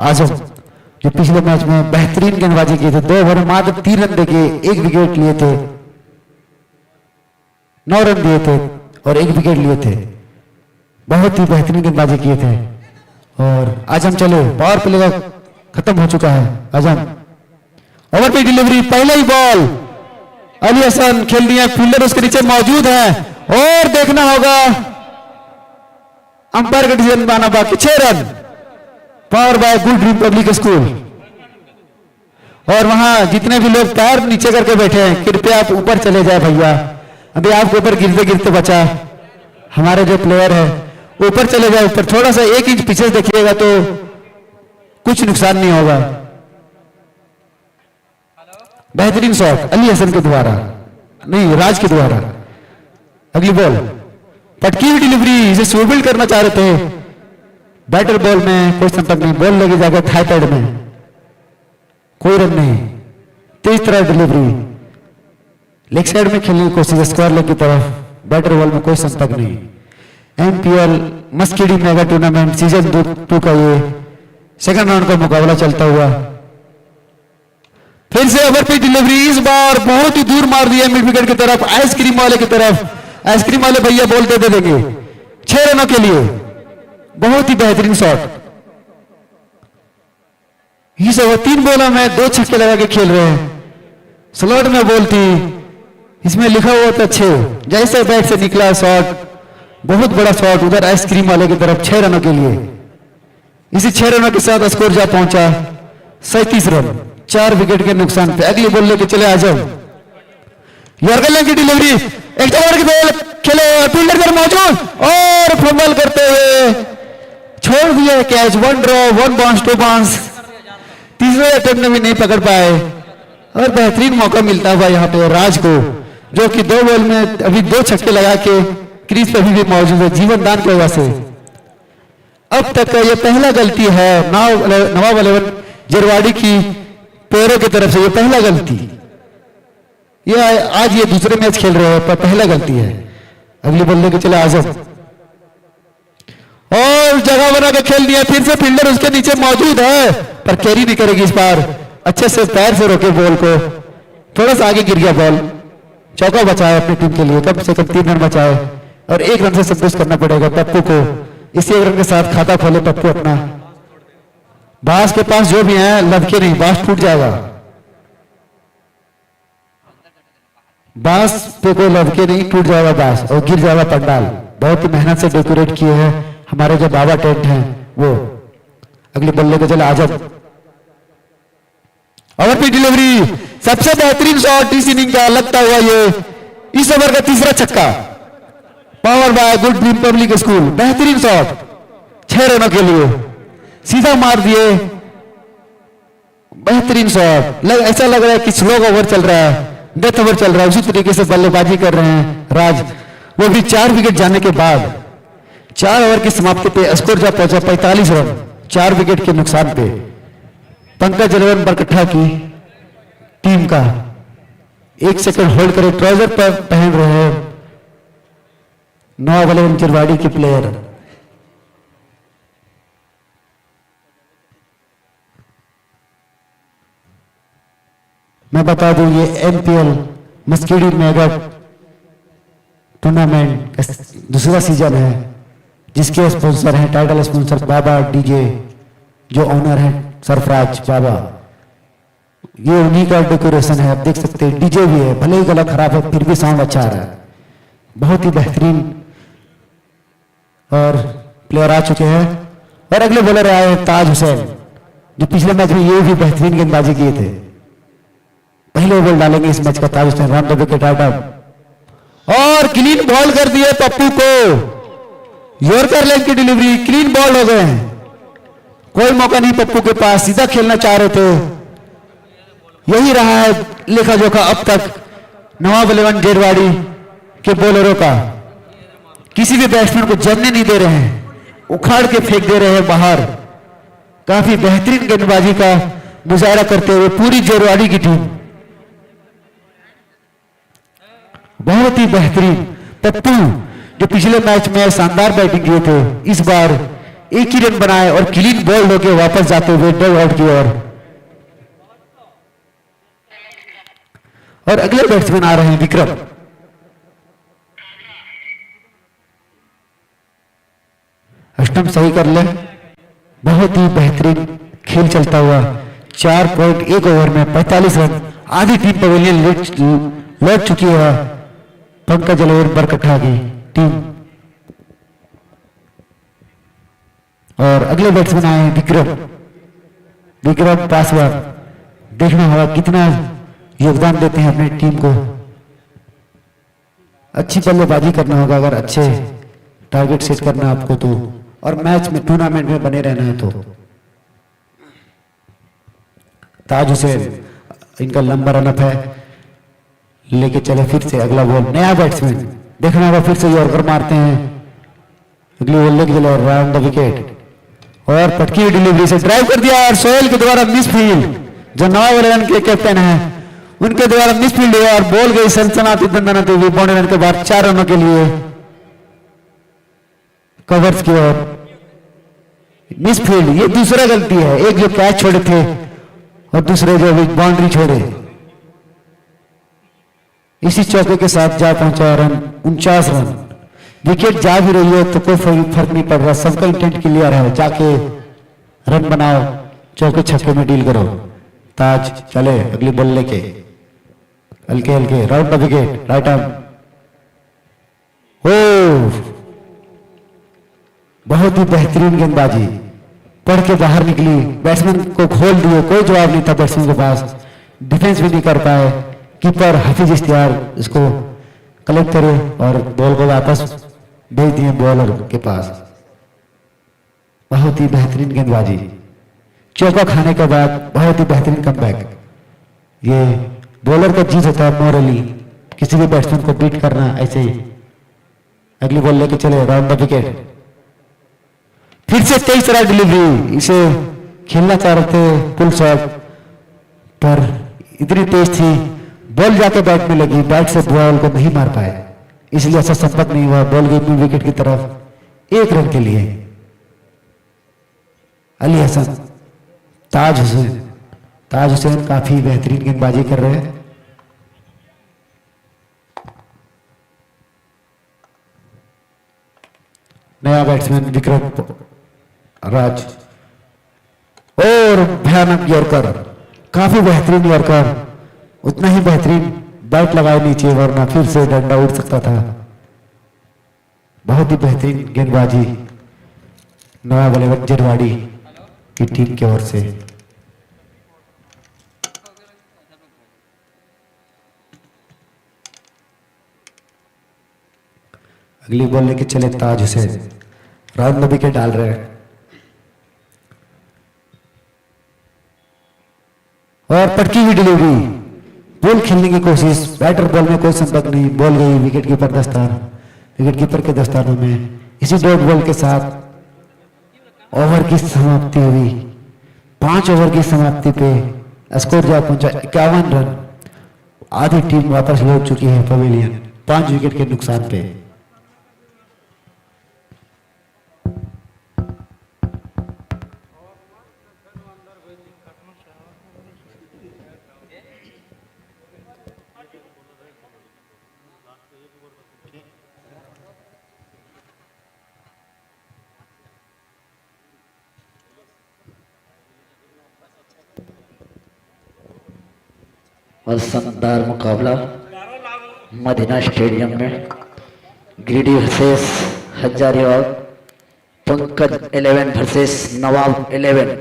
आजम जो पिछले मैच में बेहतरीन गेंदबाजी किए थे, 2 ओवर में मात्र 3 रन देके 1 विकेट लिए थे, 9 रन दिए थे और 1 विकेट लिए थे। बहुत ही बेहतरीन गेंदबाजी किए थे। और आजम चले, पावर प्ले खत्म हो चुका है। आजम ओवर पे डिलीवरी, पहले ही बॉल, अली हसन खेल दिया, फील्डर उसके नीचे मौजूद है और देखना होगा अंपायर का डिसीजन माना बाकी। 6 run, power bye good dream public school. और वहां जितने भी लोग पैर नीचे करके बैठे हैं, कृपया आप ऊपर चले जाए भैया। अभी आपके ऊपर गिरते गिरते बचा हमारे जो प्लेयर है, ऊपर चले जाए, ऊपर थोड़ा सा 1 इंच पीछे देखिएगा तो कुछ नुकसान नहीं होगा। बेहतरीन शॉट अली हसन के द्वारा, नहीं राज के द्वारा। अगली बॉल पटकी हुई डिलीवरी, इसे स्विबल करना चाह रहे थे, बैटर बॉल में कोई संपर्क नहीं, बॉल लगी जाकर थाई पैड में, कोई रन नहीं। तेज तरह डिलीवरी, लेग साइड में खेलने की कोशिश, स्क्वायर लेग की तरफ, बैटर बॉल में कोई संपर्क नहीं। एमपीएल मस्केडी मेगा टूर्नामेंट सीजन 2 का ये सेकंड राउंड का मुकाबला चलता हुआ। फिर से ओवर पे डिलीवरी, इस बार बहुत ही दूर मार दिया मिड विकेट की तरफ, आइसक्रीम वाले की तरफ। आइसक्रीम वाले भैया बॉल दे देंगे 6 रनों के लिए। बहुत ही बेहतरीन शॉट। इस ओवर 3 बॉलों में 2 छक्के लगा के खेल रहे हैं। स्लॉट में बॉल थी, इसमें लिखा हुआ था 6, जैसे बैट से निकला शॉट, बहुत बड़ा शॉट उधर आइसक्रीम वाले की तरफ 6 रनों के लिए। इसी 6 रनों के साथ स्कोर जा पहुंचा 37 रन, 4 विकेट के नुकसान पे। अगली बॉल लेके चले आजम, यॉर्कर की डिलीवरी, एक ओवर की बॉल खेले, फील्डर पर मौजूद और फंबल करते हुए छोड़ दिया कैच। 1 draw, 1 bounce, 2 bounce. तीसरे अटेम्प्ट में भी नहीं पकड़ पाए और बेहतरीन मौका मिलता हुआ यहाँ पे राज को, जो कि 2 बॉल में अभी 2 छक्के लगा के क्रीज पर भी मौजूद है जीवन दान की वजह से। अब तक का ये पहला गलती है नवाब 11 जरवाड़ी की पैरों की तरफ से, ये पहला गलती। ये आज ये दूसरे मैच खेल रहे हैं पर पहला गलती है। अगली बॉल लेके चले आजम और जगह बना के खेल दिया, फिर से फील्डर उसके नीचे मौजूद है पर कैरी नहीं करेगी इस बार। अच्छे से पैर से रोके बॉल को, थोड़ा सा आगे गिर गया बॉल। चौका बचाए अपनी टीम के लिए, कम से कम 3 रन बचाए और 1 रन से संतुष्ट करना पड़ेगा पप्पू को। इसी 1 रन के साथ खाता खोले पप्पू अपना। बांस के पास जो भी है लदके नहीं, बांस टूट जाएगा। बांस पे कोई लदके नहीं, टूट जाएगा बांस और गिर जाएगा पंडाल। बहुत ही मेहनत से डेकोरेट किए हैं हमारे जो बाबा टेंट हैं वो। अगली बल्ले को चले आजम, ओवर पे डिलीवरी, सबसे बेहतरीन शॉट इस इनिंग का लगता हुआ ये इस ओवर का तीसरा छक्का, power bye good dream public school. बेहतरीन शॉट 6 रनों के लिए, सीधा मार दिए। बेहतरीन शॉट, ऐसा लग रहा है कि स्लो ओवर चल रहा है, डेथ ओवर चल रहा है। उसी तरीके से बल्लेबाजी कर रहे हैं राज, वो भी 4 विकेट जाने के बाद। 4 ओवर की समाप्ति पे स्कोर जा पहुंचा 45 रन, 4 विकेट के नुकसान पे। पंकज 11 बरकट्ठा की टीम का 1 सेकंड होल्ड करे, ट्राउजर पर पहन रहे हैं नवाब 11 चिरवाड़ी के प्लेयर। मैं बता दूं ये एमपीएल मस्केडी मेगा टूर्नामेंट का दूसरा सीजन है, जिसके स्पॉन्सर हैं टाइटल स्पॉन्सर बाबा डीजे, जो ओनर है सरफराज बाबा। ये उन्हीं का डेकोरेशन है, आप देख सकते हैं डीजे भी है, भले ही गला खराब है फिर भी साउंड अच्छा आ रहा है। बहुत ही बेहतरीन और प्लेयर आ चुके हैं। और अगले बॉलर आए हैं ताज हुसैन, जो पिछले मैच में ये भी बेहतरीन गेंदबाजी किए थे। पहले ओवर डालेंगे इस मैच का Taj Hussain, run the wicket out और क्लीन बॉल कर दिए पप्पू को। यॉर्कर लेग की डिलीवरी, क्लीन बॉल हो गए हैं, कोई मौका नहीं पप्पू के पास, सीधा खेलना चाह रहे थे। यही रहा है लेखा जोखा अब तक नवाब 11 जेरवाड़ी के बॉलरों का। किसी भी बैट्समैन को जमने नहीं दे रहे हैं, उखाड़ के फेंक दे रहे हैं बाहर। काफी बेहतरीन गेंदबाजी का मुजाहरा करते हुए पूरी जेरवाड़ी की टीम, बहुत ही बेहतरीन। पप्पू जो पिछले मैच में शानदार बैटिंग किए थे, इस बार एक ही रन बनाए और क्लीन बॉल्ड होकर वापस जाते हुए डग आउट की ओर। और अगले बैट्समैन आ रहे हैं विक्रम। स्टंप सही कर ले। बहुत ही बेहतरीन खेल चलता हुआ 4.1 ओवर में 45 रन। आधी टीम पवेलियन लौट चुकी है। पंकज अलोर बरकट्ठा की टीम। और अगले बैट्समैन आए हैं विक्रम। विक्रम पासवान। देखना होगा कितना योगदान देते हैं अपनी टीम को। अच्छी बल्लेबाजी करना होगा अगर अच्छे टारगेट सेट करना है आपको तो, और मैच में टूर्नामेंट में बने रहना है तो। ताज हुसैन इनका लंबा रनअप है, लेके चले फिर से अगला बॉल। नया बैट्समैन देखना होगा, फिर से यॉर्कर मारते हैं। अगली बॉल लेके चले राउंड द विकेट और पटकी हुई डिलीवरी से ड्राइव कर दिया और सोहेल के द्वारा मिसफील्ड। जो नवाब रन के कैप्टन है उनके द्वारा मिसफील्ड हुआ और बॉल गई सनसनाती दंदनाती हुई बाउंड्री रन के बाद 4 रनों के लिए कवर्स की ओर। मिसफील्ड ये दूसरा गलती है, एक जो कैच छोड़े थे और दूसरे जो बाउंड्री छोड़े। इसी चौके के साथ जा पहुंचा रन 49 रन। विकेट जा भी रही है तो कोई फर्क नहीं पड़ रहा, सबका इंटेंट क्लियर है, जाके रन बनाओ, चौके छक्के में डील करो। ताज चले अगली बॉल लेके हल्के हल्के round the wicket right arm. ओ बहुत ही बेहतरीन गेंदबाजी पढ़ के बाहर निकली, बैट्समैन को खोल दिए, कोई जवाब नहीं था बैट्समैन के पास, डिफेंस भी नहीं कर पाए। कीपर हाफिज इख्तियार इसको कलेक्ट करे और बॉल को वापस भेज दिए बॉलर के पास। बहुत ही बेहतरीन गेंदबाजी, चौका खाने के बाद बहुत ही बेहतरीन कमबैक। ये बॉलर का जीत होता है मॉरली, किसी भी बैट्समैन को बीट करना ऐसे ही। अगली बॉल लेके चले राउंड द विकेट। फिर से 23 रन डिलीवरी, इसे खेलना चाह रहे थे पुल शॉट पर इतनी तेज थी बॉल जाके बैट में लगी, बैट से बॉल को नहीं मार पाए, इसलिए ऐसा संपर्क नहीं हुआ। बॉल गई विकेट की तरफ 1 रन के लिए। अली हसन, ताज हुसैन काफी बेहतरीन गेंदबाजी कर रहे हैं। नया बैट्समैन विक्रम राज और भयानक यॉर्कर, काफी बेहतरीन यॉर्कर, उतना ही बेहतरीन बैट लगाए नीचे वरना फिर से डंडा उड़ सकता था। बहुत ही बेहतरीन गेंदबाजी नवाब अली वज्जरवाड़ी की टीम की ओर से। अगली बॉल लेके चले ताज हुसैन, राउंड द विकेट डाल रहे हैं और पटकी हुई डिलीवरी, बॉल खेलने की कोशिश, बैटर बॉल में कोई संपर्क नहीं, बॉल गई विकेट कीपर दस्तान, विकेट कीपर के दस्तानों में। इसी डॉट बॉल के साथ ओवर की समाप्ति हुई। 5 ओवर की समाप्ति पे स्कोर जा पहुंचा 51 रन। आधी टीम वापस लौट चुकी है पवेलियन 5 विकेट के नुकसान पे। और शानदार मुकाबला मदीना स्टेडियम में गिरिडीह वर्सेस हजारीबाग, पंकज 11 वर्सेस नवाब 11।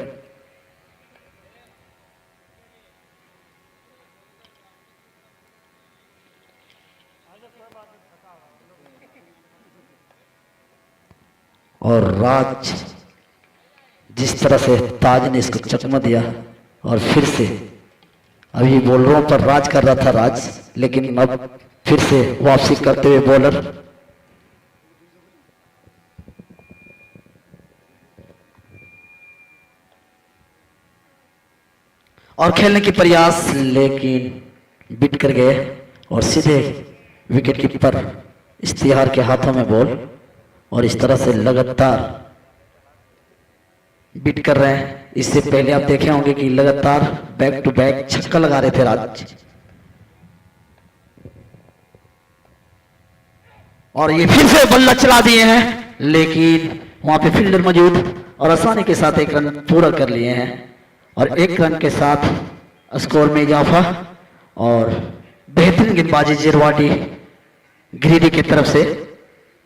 और राज जिस तरह से ताज ने इसको चकमा दिया और फिर से अभी बॉलरों पर राज कर रहा था राज, लेकिन अब फिर से वापसी करते हुए बॉलर और खेलने की प्रयास, लेकिन बिट कर गए और सीधे विकेट कीपर इश्तिहार के हाथों में बॉल। और इस तरह से लगातार बीट कर रहे हैं। इससे पहले आप देखे होंगे कि लगातार बैक टू बैक छक्का लगा रहे थे राज, और ये फिर से बल्ला चला दिए हैं, लेकिन वहां पे फील्डर मौजूद और आसानी के साथ एक रन पूरा कर लिए हैं और एक रन के साथ स्कोर में इजाफा। और बेहतरीन गेंदबाजी जिरवाडी गिरिडीह की तरफ से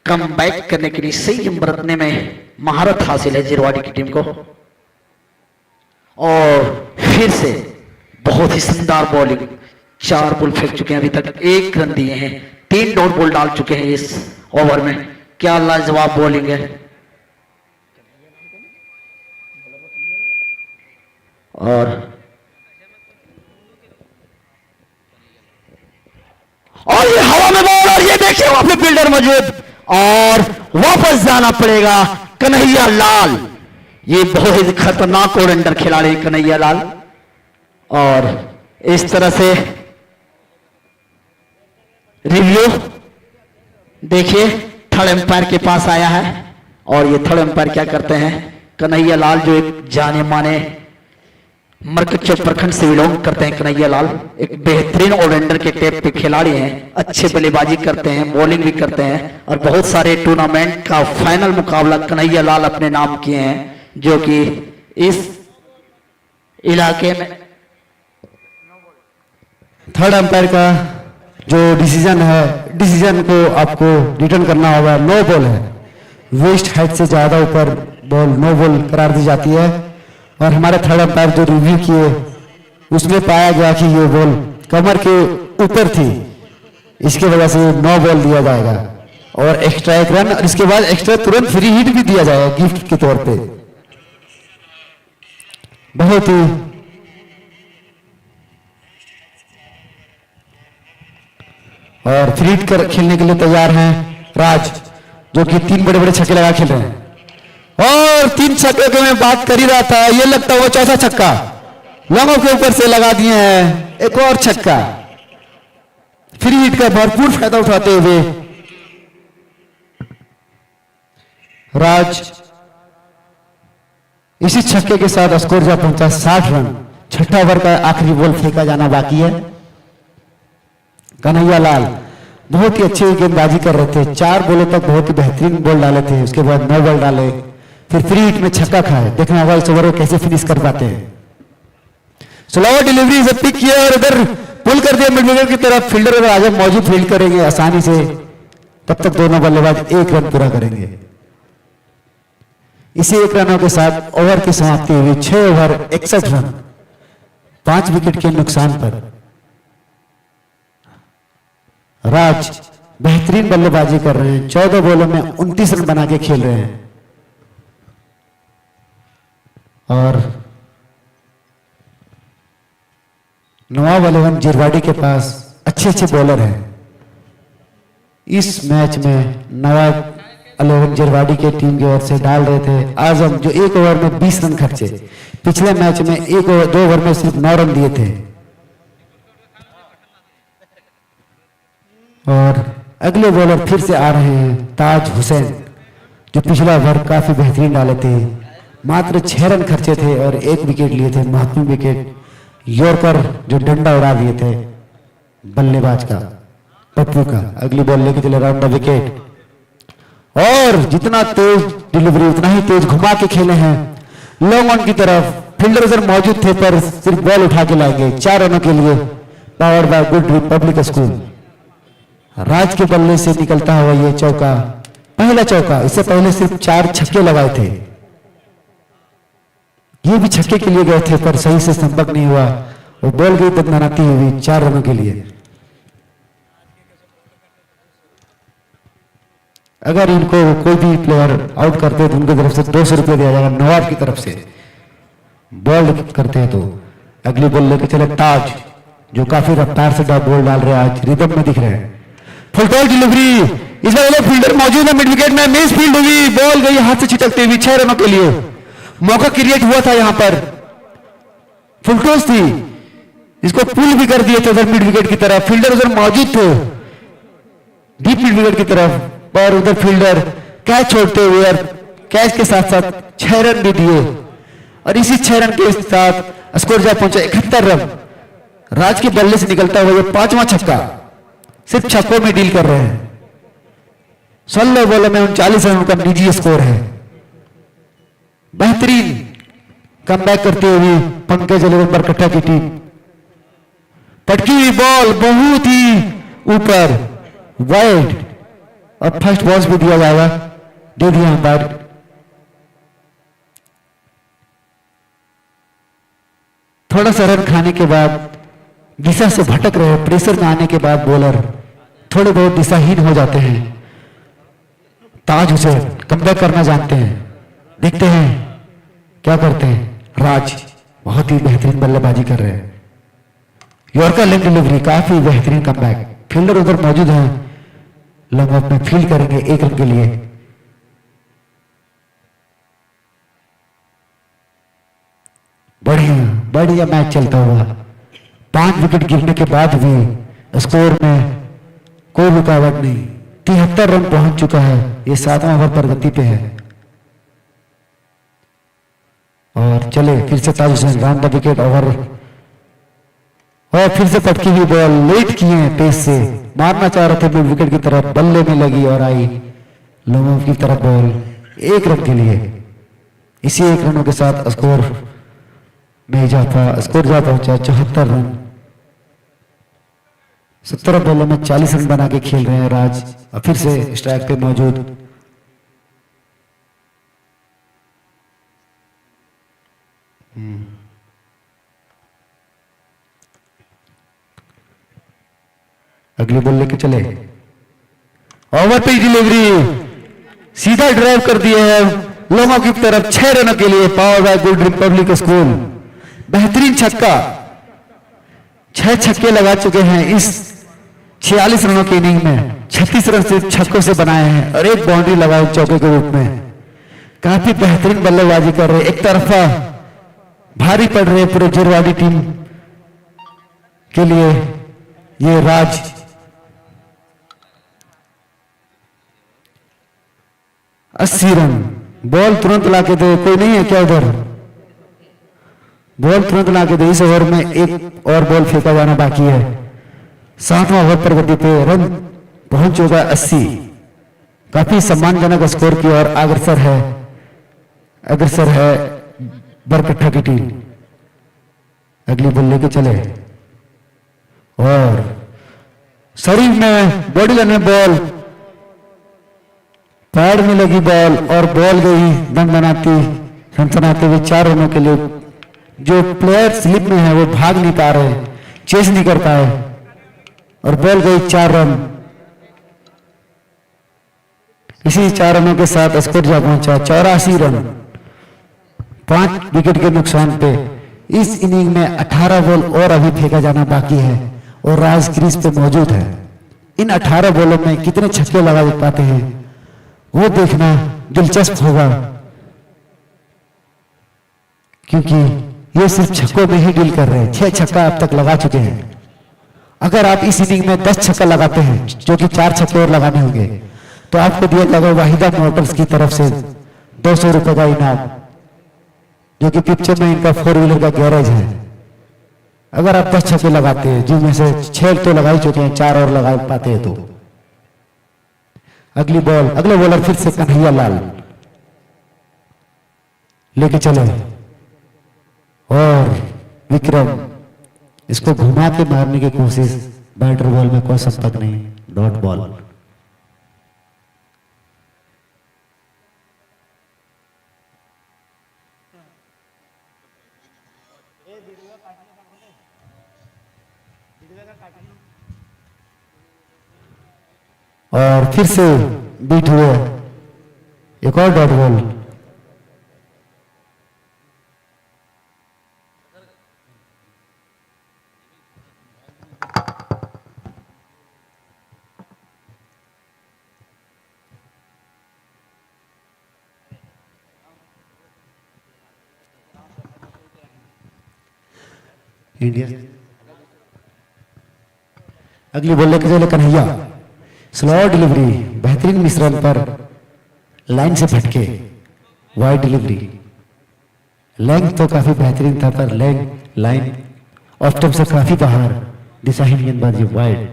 कम बैक करने के लिए सही जंप रखने में महारत हासिल है जिरवाडी की टीम को। और फिर से बहुत ही शानदार बॉलिंग, 4 बॉल फेंक चुके हैं, अभी तक 1 रन दिए हैं, 3 डॉट बॉल डाल चुके हैं इस ओवर में। क्या लाजवाब बॉलिंग है। और ये हवा में बॉल, और ये देखिए वहां पे फील्डर मौजूद, और वापस जाना पड़ेगा कन्हैया लाल। ये बहुत ही खतरनाक ऑलराउंडर खिलाड़ी कन्हैया लाल, और इस तरह से रिव्यू देखिए थर्ड एम्पायर के पास आया है। और ये थर्ड एम्पायर क्या करते हैं, कन्हैया लाल जो एक जाने माने मरकच्चो प्रखंड से बिलोंग करते हैं। कन्हैया लाल एक बेहतरीन ऑलराउंडर के टेप पे खिलाड़ी हैं, अच्छे बल्लेबाजी करते हैं, बॉलिंग भी करते हैं, और बहुत सारे टूर्नामेंट का फाइनल मुकाबला कन्हैया लाल अपने नाम किए हैं, जो कि इस इलाके में थर्ड अंपायर का जो डिसीजन है, डिसीजन को आपको रिटर्न करना होगा। नो बॉल है, वेस्ट हाइट से ज्यादा ऊपर बॉल नो बॉल करार दी जाती है। और हमारे थर्ड अंपायर जो रिव्यू किए उसमें पाया गया कि ये बॉल कमर के ऊपर थी, इसके वजह से नो बॉल दिया जाएगा और एक्स्ट्रा 1 रन, और इसके बाद एक्स्ट्रा तुरंत फ्री हिट भी दिया जाएगा गिफ्ट के तौर पे। बहुत ही और फ्री हिट कर खेलने के लिए तैयार हैं राज, जो कि 3 बड़े बड़े छक्के लगा खेल रहे हैं। और 3 छक्के की मैं बात कर ही रहा था, ये लगता है वो चौथा छक्का लॉन्गों के ऊपर से लगा दिए हैं। एक और छक्का, फ्री हिट का भरपूर फायदा उठाते हुए राज इसी छक्के के साथ स्कोर जा पहुंचा 60 रन। छठा ओवर का आखिरी बॉल फेंका जाना बाकी है। कन्हैया लाल बहुत ही अच्छी गेंदबाजी कर रहे थे, 4 बॉलों तक बहुत ही बेहतरीन बॉल डाले थे, उसके बाद 9 बॉल डाले, फिर फ्री हिट में छक्का खाए। देखना होगा इस ओवर को कैसे फिनिश कर पाते हैं। स्लोवर डिलीवरी से पिक किया और इधर पुल कर दिया मिड विकेट की तरफ। फील्डर अगर आगे मौजूद फील्ड करेंगे आसानी से, तब तक दोनों बल्लेबाज 1 रन पूरा करेंगे। इसी 1 रनों के साथ ओवर की समाप्ति हुई। 6 ओवर 61 रन, 5 विकेट के नुकसान पर राज बेहतरीन बल्लेबाजी कर रहे हैं। 14 बॉलों में 29 रन बना के खेल रहे हैं। और नवाब 11 जिरवाडी के पास अच्छे अच्छे बॉलर हैं। इस मैच में नवाब 11 जिरवाडी के टीम की ओर से डाल रहे थे आजम, जो 1 ओवर में 20 रन खर्चे। पिछले मैच में 2 ओवर में सिर्फ 9 रन दिए थे। और अगले बॉलर फिर से आ रहे हैं ताज हुसैन, जो पिछला ओवर काफी बेहतरीन डाले थे। मात्र 6 रन खर्चे थे और 1 विकेट लिए थे, महत्वपूर्ण विकेट यॉर्कर जो डंडा उड़ा दिए थे बल्लेबाज का, पप्पू का। अगली बॉल लेके चले राउंड द विकेट, और जितना तेज डिलीवरी उतना ही तेज घुमा के खेले हैं लॉन्ग ऑन की तरफ। फील्डर उधर मौजूद थे पर सिर्फ बॉल उठा के लाएंगे 4 रनों के लिए। Powered by Good Republic School. Raj के बल्ले से निकलता हुआ ये चौका, पहला चौका। इससे पहले सिर्फ 4 छक्के लगाए थे, ये भी छक्के के लिए गए थे पर सही से संपर्क नहीं हुआ और बॉल गई दंदनाती हुई 4 रनों के लिए। अगर इनको कोई भी प्लेयर आउट करते तो उनकी तरफ से 200 रुपये दिया जाएगा। नवाब की तरफ से बॉल करते हैं तो अगली बॉल लेके चले ताज, जो काफी रफ्तार से बॉल डाल रहे हैं, आज रिदम में दिख रहे हैं। फुल टॉस डिलीवरी, इस बार फील्डर मौजूद है मिड विकेट में, मिस फील्ड हुई, बॉल गई हाथ से छिटकते हुई 6 रनों के लिए। मौका क्रिएट हुआ था यहां पर, फुल टॉस थी, इसको पुल भी कर दिए थे उधर मिड विकेट की तरफ। फील्डर उधर मौजूद थे डीप मिड विकेट की तरफ, पर उधर फील्डर कैच छोड़ते हुए और कैच के साथ साथ 6 रन भी दिए। और इसी 6 रन के साथ स्कोर जा पहुंचा 71 रन। राज के बल्ले से निकलता हुआ ये 5वां छक्का, सिर्फ छक्कों में डील कर रहे हैं। 16 बॉलों में 39 रन का निजी स्कोर है। बेहतरीन कमबैक करते हुए पंकज 11 बरकट्टा की टीम। पटकी हुई बॉल बहुत ही ऊपर, वाइड, और फर्स्ट बॉल भी दिया जाएगा, दे दिया अंपायर। थोड़ा सा रन खाने के बाद दिशा से भटक रहे, प्रेशर में आने के बाद बॉलर थोड़े बहुत दिशाहीन हो जाते हैं। ताज हुसैन कमबैक करना जानते हैं, देखते हैं क्या करते हैं। राज बहुत ही बेहतरीन बल्लेबाजी कर रहे हैं। यॉर्कर लेग डिलीवरी, काफी बेहतरीन कमबैक। फील्डर उधर मौजूद हैं, लॉन्ग ऑफ में फील्ड करेंगे 1 रन के लिए। बढ़िया बढ़िया मैच चलता हुआ, 5 विकेट गिरने के बाद भी स्कोर में कोई रुकावट नहीं। 73 रन पहुंच चुका है, ये 7वां ओवर प्रगति पे है। और चले फिर से Taj Hussain round the wicket over, और फिर से पटकी हुई बॉल लेट किए तेज से, मारना चाह रहे थे मिड विकेट की तरफ, बल्ले में लगी और आई लोगों की तरफ बॉल 1 रन के लिए। इसी 1 रनों के साथ स्कोर में इजाफा, स्कोर जा पहुंचा 74 रन। 17 बॉलों में 40 रन बना के खेल रहे हैं राज, और फिर से स्ट्राइक पे मौजूद। अगली बॉल लेके चले, ओवर पे डिलीवरी, सीधा ड्राइव कर दिए है लोगों की तरफ 6 रनों के लिए। Power bye Good Republic school, बेहतरीन छक्का। 6 छक्के लगा चुके हैं इस 46 रनों की इनिंग में। 36 रन से छक्कों से बनाए हैं और 1 बाउंड्री लगाए चौके के रूप में। काफी बेहतरीन बल्लेबाजी कर रहे, एक तरफा भारी पड़ रहे पूरे जिरवाड़ी टीम के लिए ये राज। अस्सी रन, बॉल तुरंत लाके दे, कोई नहीं है क्या उधर? बॉल तुरंत लाके दे। इस ओवर में 1 और बॉल फेंका जाना बाकी है। 7वां ओवर प्रगति पे, रन पहुंच चुका 80। काफी सम्मानजनक स्कोर की ओर अग्रसर है बरकट्टा की टीम। अगली बॉल लेके चले, और शरीर में बॉडी लाइन में बॉल, पैड में लगी बॉल, और बॉल गई दम बनाती सनसनाते हुए 4 रनों के लिए। जो प्लेयर स्लिप में है वो भाग नहीं पा रहे, चेस नहीं कर पाए, और बॉल गई 4 रन। इसी 4 रनों के साथ स्कोर जा पहुंचा 84 रन, 5 विकेट के नुकसान पे। इस इनिंग में 18 बॉल और अभी फेंका जाना बाकी है, और राज क्रीज पे मौजूद है। इन 18 बॉलों में कितने छक्के लगा पाते हैं वो देखना दिलचस्प होगा, क्योंकि ये सिर्फ छक्कों में ही डील कर रहे हैं। 6 छक्का अब तक लगा चुके हैं। अगर आप इस इनिंग में 10 छक्का लगाते हैं, जो कि 4 छक्के और लगाने होंगे, तो आपको दिया जाएगा वाहिदा मोटर्स की तरफ से 200 रुपए का इनाम, जो कि पिक्चर में इनका 4 व्हीलर का गैरेज है। अगर आप 10 छक्के लगाते हैं, जिनमें से 6 तो लगा ही चुके हैं, 4 और लगा पाते हैं तो। अगली बॉल, अगले बॉलर फिर से कन्हैया लाल लेके चले, और विक्रम इसको घुमा के मारने की कोशिश, बैटर बॉल में कोई संपर्क नहीं, डॉट बॉल। और फिर से बीट हुए, एक और डॉट बॉल। इंडिया अगली बॉल लेके चले कन्हैया, स्लो डिलीवरी, बेहतरीन मिश्रण पर लाइन से फटके, वाइड डिलीवरी। लेंथ तो काफी बेहतरीन था पर लेंथ लाइन ऑफ स्टंप से काफी बाहर, दिशाहीन गेंदबाजी वाइड।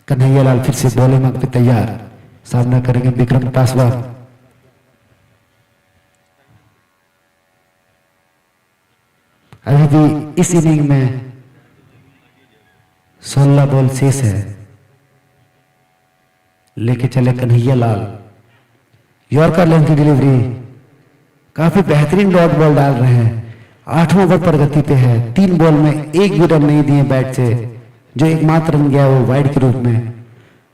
कन्हैयालाल फिर से बॉलिंग पे तैयार, सामना करेंगे विक्रम पासवान। अभी भी इस इनिंग में 16 बॉल शेष है। लेके चले कन्हैयालाल, यॉर्कर लेंथ की डिलीवरी, काफी बेहतरीन डॉट बॉल डाल रहे हैं। 8वां ओवर पर गति पे है, 3 बॉल में एक भी रन नहीं दिए बैट से, जो एकमात्र रन गया वो वाइड के रूप में,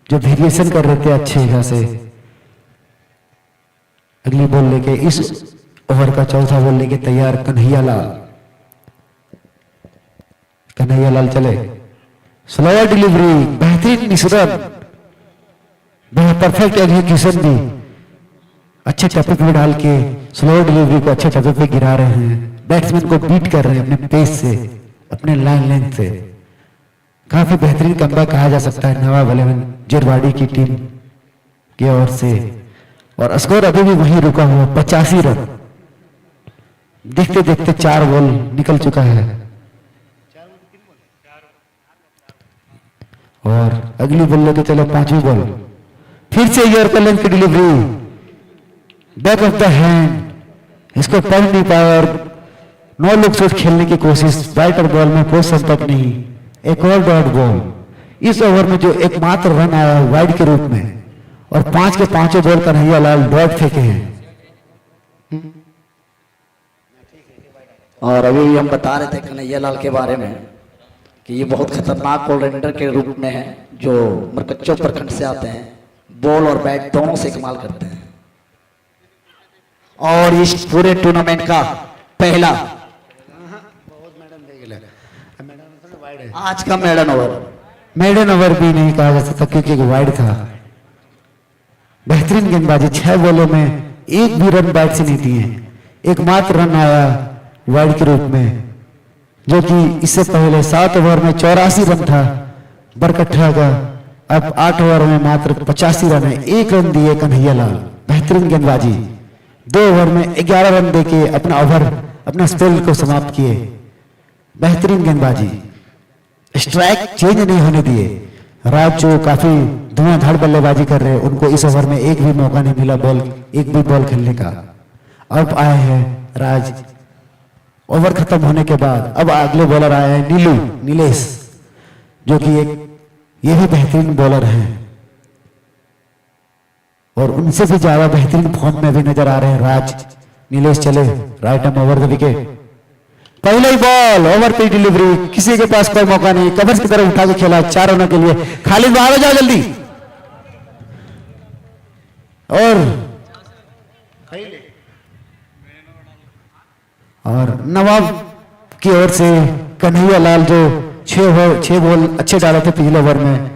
जो वेरिएशन कर रहे थे अच्छे खासे। अगली बॉल लेके इस ओवर का चौथा बॉल लेके तैयार कन्हैयालाल। कन्हैयालाल चले, स्लो डिलीवरी, बेहतरीन मिश्रण, परफेक्ट एग्जीक्यूशन भी, अच्छे टप्पे पे डाल के स्लो डिलीवरी को अच्छे टप्पे पे गिरा रहे हैं। बैट्समैन को बीट कर रहे हैं अपने पेस से, अपने लाइन लेंथ से। काफी बेहतरीन कमबैक कहा जा सकता है नवाब 11 जिरवाड़ी की टीम की ओर से। और स्कोर अभी भी वहीं रुका हुआ 85 रन। देखते देखते 4 बॉल निकल चुका है और अगली बॉल लेके चलो 5वीं बॉल। फिर से यॉर्कर लेंथ की delivery, back of the hand, इसको पढ़ नहीं पाया और नो लुक शॉट खेलने की कोशिश। वाइडर बॉल में कोई संपर्क नहीं, एक और डॉट बॉल। इस ओवर में जो एकमात्र रन आया वाइड के रूप में, और 5 के 5 बॉल कन्हैयालाल डॉट फेंके हैं। और अभी हम बता रहे थे कन्हैयालाल के बारे में कि ये बहुत खतरनाक ऑलराउंडर के रूप में है, जो मरकच्चो प्रखंड से आते हैं, बॉल और बैट दोनों से कमाल करते हैं। और इस पूरे टूर्नामेंट का पहला आज का मेडन ओवर भी नहीं कहा जा सकता क्योंकि वाइड था। बेहतरीन गेंदबाजी, 6 बॉलों में एक भी रन बैट से नहीं दिए। एकमात्र रन आया वाइड के रूप में, जो कि इससे पहले 7 ओवर में 84 रन था बरकट्ठा का। अब 8 ओवर में मात्र 85 रन है, 1 रन दिए कन्हैयालाल। बेहतरीन गेंदबाजी, 2 ओवर में 11 रन देके अपना ओवर, अपना स्पेल को समाप्त किए। बेहतरीन गेंदबाजी, स्ट्राइक चेंज नहीं होने दिए। राज जो काफी धुआंधार बल्लेबाजी कर रहे हैं, उनको इस ओवर में एक भी मौका नहीं मिला एक भी बॉल खेलने का। अब आए हैं राज, ओवर खत्म होने के बाद अब अगले बॉलर आए हैं नीलेश, जो कि ये भी बेहतरीन बॉलर हैं और उनसे भी ज्यादा बेहतरीन फॉर्म में भी नजर आ रहे हैं राज। नीलेश चले, right arm over the wicket, पहले ही बॉल, ओवर पे डिलीवरी, किसी के पास कोई मौका नहीं, कवर्स की तरफ उठा के खेला 4 रनों के लिए। खालिद बाहर हो जाओ जल्दी। और नवाब की ओर से कन्हैयालाल जो 6 बॉल अच्छे डाले थे पिछले ओवर में,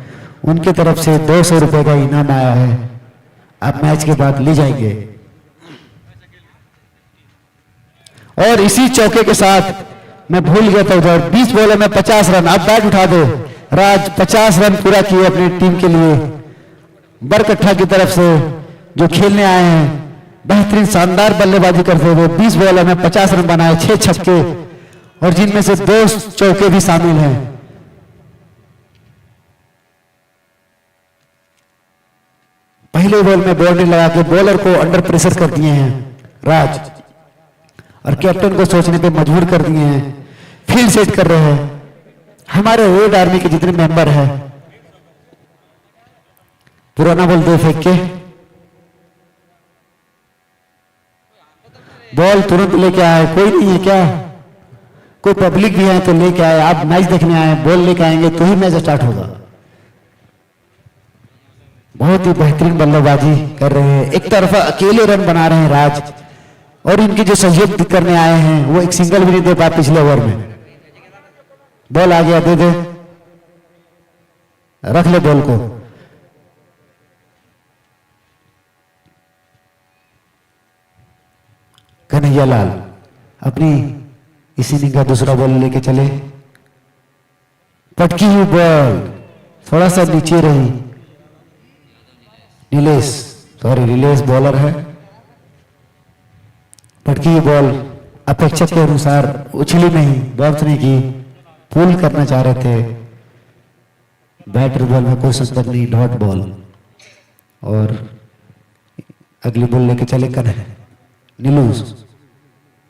उनके तरफ से 200 रुपए का इनाम आया है। आप मैच के बाद ले जाएंगे। और इसी चौके के साथ मैं भूल गया था उधर, 20 बॉलों में 50 रन। अब बैट उठा दो राज, 50 रन पूरा किए अपनी टीम के लिए। बरकट्ठा की तरफ से जो खेलने आए हैं, बेहतरीन शानदार बल्लेबाजी करते हुए 20 बॉलों में 50 रन बनाए, 6 छक्के, और जिनमें से 2 चौके भी शामिल हैं। पहले बॉल में बॉल लगा के बॉलर को अंडर प्रेशर कर दिए हैं राज, और कैप्टन को सोचने पे मजबूर कर दिए हैं। फील्ड सेट कर रहे हैं हमारे रेड आर्मी के जितने मेंबर हैं। पुराना बॉल दे फेंक के बॉल तुरंत लेके आए। कोई नहीं है क्या? कोई पब्लिक भी है तो लेके आए। आप मैच देखने आए, बॉल लेके आएंगे तो ही मैच स्टार्ट होगा। बहुत ही बेहतरीन बल्लेबाजी कर रहे हैं, एक तरफा अकेले रन बना रहे हैं राज, और इनकी जो सहयोग करने आए हैं वो एक सिंगल भी नहीं दे पाए पिछले ओवर में। बॉल आ गया, दे दे, रख ले बॉल को। कन्हैयालाल अपनी इसी इनिंग का दूसरा बॉल लेके चले। पटकी हुई बॉल थोड़ा सा नीचे रही। नीलेश बॉलर है। पटकी हुई बॉल अपेक्षा के अनुसार उछली नहीं, बॉक्स नहीं की, पुल करना चाह रहे थे। बैटर बॉल में कोई संपर्क नहीं, डॉट बॉल। और अगली बॉल लेके चले कर नीलूस,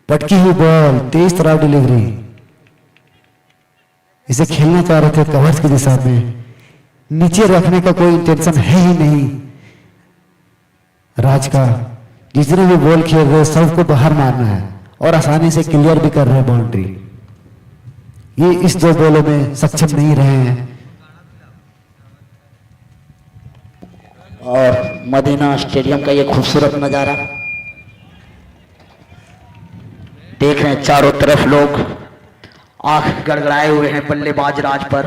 पटकी हुई बॉल, तेज तरह डिलीवरी। इसे खेलना चाह रहे थे कवर्स की दिशा में, नीचे रखने का कोई इंटेंशन है ही नहीं राज का। जितने भी बॉल खेल रहे सबको बाहर मारना है और आसानी से क्लियर भी कर रहे हैं बाउंड्री। ये इस दो बॉलों में सक्षम नहीं रहे हैं। और मदीना स्टेडियम का ये खूबसूरत नजारा देख रहे हैं, चारों तरफ लोग आंख गड़गड़ाए हुए हैं बल्लेबाज राज पर,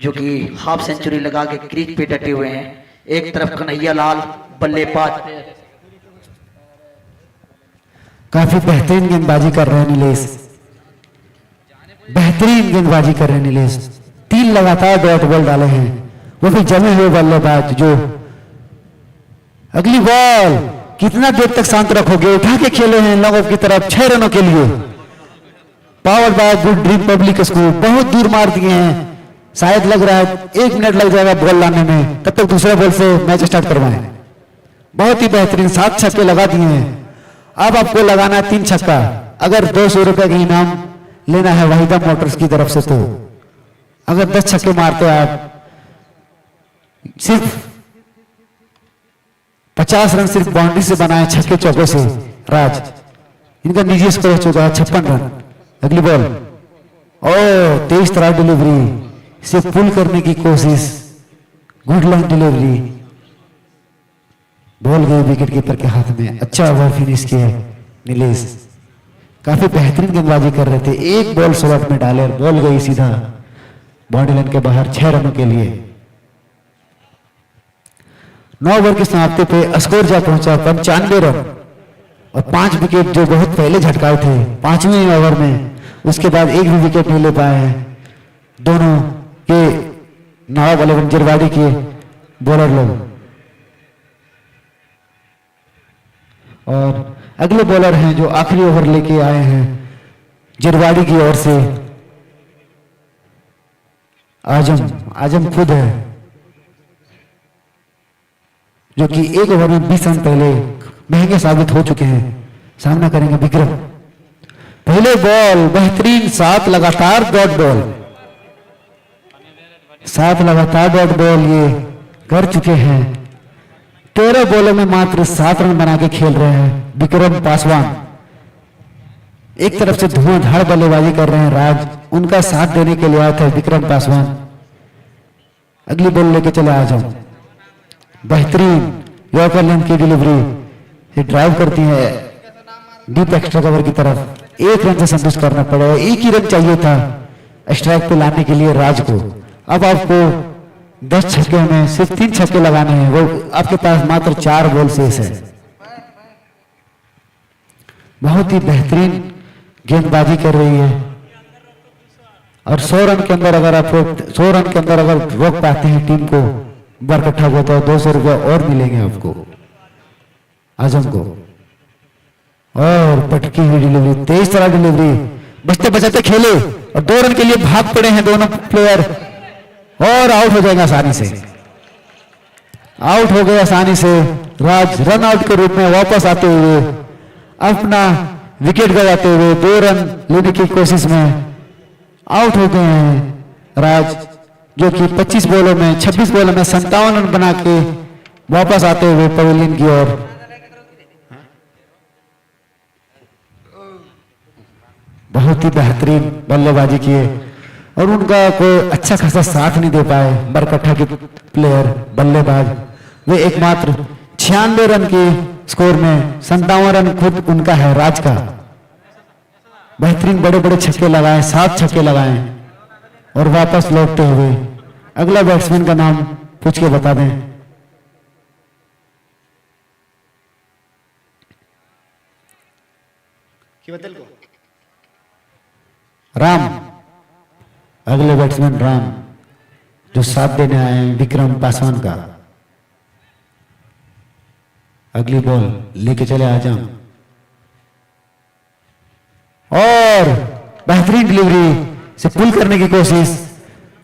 जो कि हाफ सेंचुरी लगा के क्रीज पे डटे हुए हैं। एक तरफ कन्हैया लाल बल्लेबाज काफी बेहतरीन गेंदबाजी कर रहे हैं नीलेश, बेहतरीन गेंदबाजी कर रहे हैं नीलेश। 3 लगातार डॉट बॉल डाले हैं, वो भी जमे हुए बल्लेबाज। जो अगली बॉल, कितना देर तक शांत रखोगे, उठा के खेले हैं लोगों की तरफ 6 रनों के लिए। Power bye good dream public school, बहुत दूर मार दिए हैं। शायद लग रहा है 1 मिनट लग जाएगा बॉल लाने में, तब तक दूसरे बॉल से मैच स्टार्ट करवाएं। बहुत ही बेहतरीन 7 छक्के लगा दिए हैं। अब आपको लगाना है 3 छक्का, अगर 200 रुपए का इनाम लेना है वाहिदा मोटर्स की तरफ से। तो अगर 10 छक्के मारते आप, सिर्फ 50 रन सिर्फ बाउंड्री से बनाए छक्के चौके से राज। इनका निजी स्कोर हो चुका है 56 रन। अगली बॉल, ओ तेज तरह डिलीवरी, इसे पुल करने की कोशिश, गुड लाइन डिलीवरी। बॉल गई विकेट कीपर के हाथ में। अच्छा ओवर फिनिश किया नीलेश, काफी बेहतरीन गेंदबाजी कर रहे थे। एक बॉल स्लॉट में डाले और बॉल गई सीधा बाउंड्री लाइन के बाहर 6 रनों के लिए। 9 ओवर की समाप्ति पे स्कोर जा पहुंचा 95 रन और 5 विकेट जो बहुत पहले झटकाए थे 5वें ओवर में, उसके बाद एक भी विकेट नहीं ले पाए हैं दोनों के नवाब वाले जिरवाड़ी के बॉलर लोग। और अगले बॉलर हैं जो आखिरी ओवर लेके आए हैं जिरवाड़ी की ओर से, आजम खुद है, जो कि 1 ओवर में 20 रन पहले महंगे साबित हो चुके हैं। सामना करेंगे विक्रम। पहले बॉल बेहतरीन, 7 लगातार डॉट बॉल, 7 लगातार डॉट बॉल ये कर चुके हैं। 13 बॉलों में मात्र 7 रन बना के खेल रहे हैं विक्रम पासवान। एक तरफ से धुआंधार बल्लेबाजी कर रहे हैं राज, उनका साथ देने के लिए आया था विक्रम पासवान। अगली बॉल लेके चले आ जाओ, बेहतरीन यॉर्कर लेंथ की डिलीवरी, ये ड्राइव करती है डीप एक्स्ट्रा कवर की तरफ। 1 रन से संतुष्ट करना पड़ेगा, 1 ही रन चाहिए था स्ट्राइक पे लाने के लिए राज को। अब आपको 10 छक्के में सिर्फ 3 छक्के लगाने हैं, वो आपके पास मात्र 4 बॉल शेष है। बहुत ही बेहतरीन गेंदबाजी कर रही है और 100 रन के अंदर अगर आप 100 रन के अंदर अगर रोक पाते हैं टीम को बरकट्ठा को, तो 200 रुपये और मिलेंगे आपको आजम को। और पटकी हुई डिलीवरी, तेज तरह डिलीवरी, बचते बचाते खेले और 2 रन के लिए भाग पड़े हैं दोनों प्लेयर और आउट हो जाएंगे आसानी से। आउट हो गए आसानी से राज, रन आउट के रूप में वापस आते हुए अपना विकेट गवाते हुए 2 रन लेने की कोशिश में आउट हो गए हैं राज, जो कि 25 बॉलों में 26 बॉलों में 57 रन बना के वापस आते हुए पवेलियन की ओर। बहुत ही बेहतरीन बल्लेबाजी किए और उनका कोई अच्छा खासा साथ नहीं दे पाए बरकट्ठा के प्लेयर बल्लेबाज। वे एकमात्र 96 रन के स्कोर में 57 रन खुद उनका है राज का। बेहतरीन बड़े बड़े छक्के लगाए, 7 छक्के लगाए और वापस लौटते हुए अगला बैट्समैन का नाम पूछ के बता दें। राम, अगले बैट्समैन राम जो साथ देने आए हैं विक्रम पासवान का। अगली बॉल लेके चले आजम, और बेहतरीन डिलीवरी से पुल करने की कोशिश,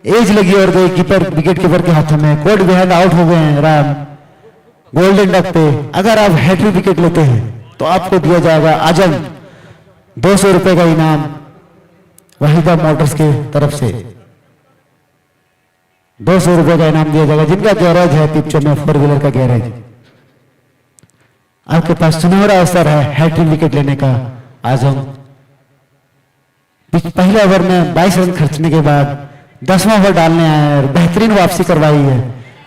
एज लगी और गई कीपर, विकेट कीपर के हाथों में। कोड बिहाइंड आउट हो गए हैं राम गोल्डन डक पे। अगर आप हैट्रिक विकेट लेते हैं तो आपको दिया जाएगा आजम 200 रुपए का इनाम वहीदा मोटर्स के तरफ से। 200 रुपए का इनाम दिया जाएगा जिनका गैरेज है पिपचो में, 4 व्हीलर का गैरेज। आपके पास सुनहरा अवसर है हैट्रिक विकेट लेने का। आजम पहले ओवर में 22 रन खर्चने के बाद 10वां ओवर डालने आए हैं और बेहतरीन वापसी करवाई है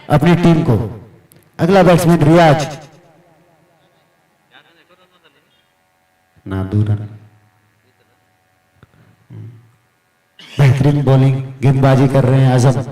अपनी टीम को। अगला बैट्समैन रियाज ना दूर रन, बेहतरीन बॉलिंग गेंदबाजी कर रहे हैं आजम।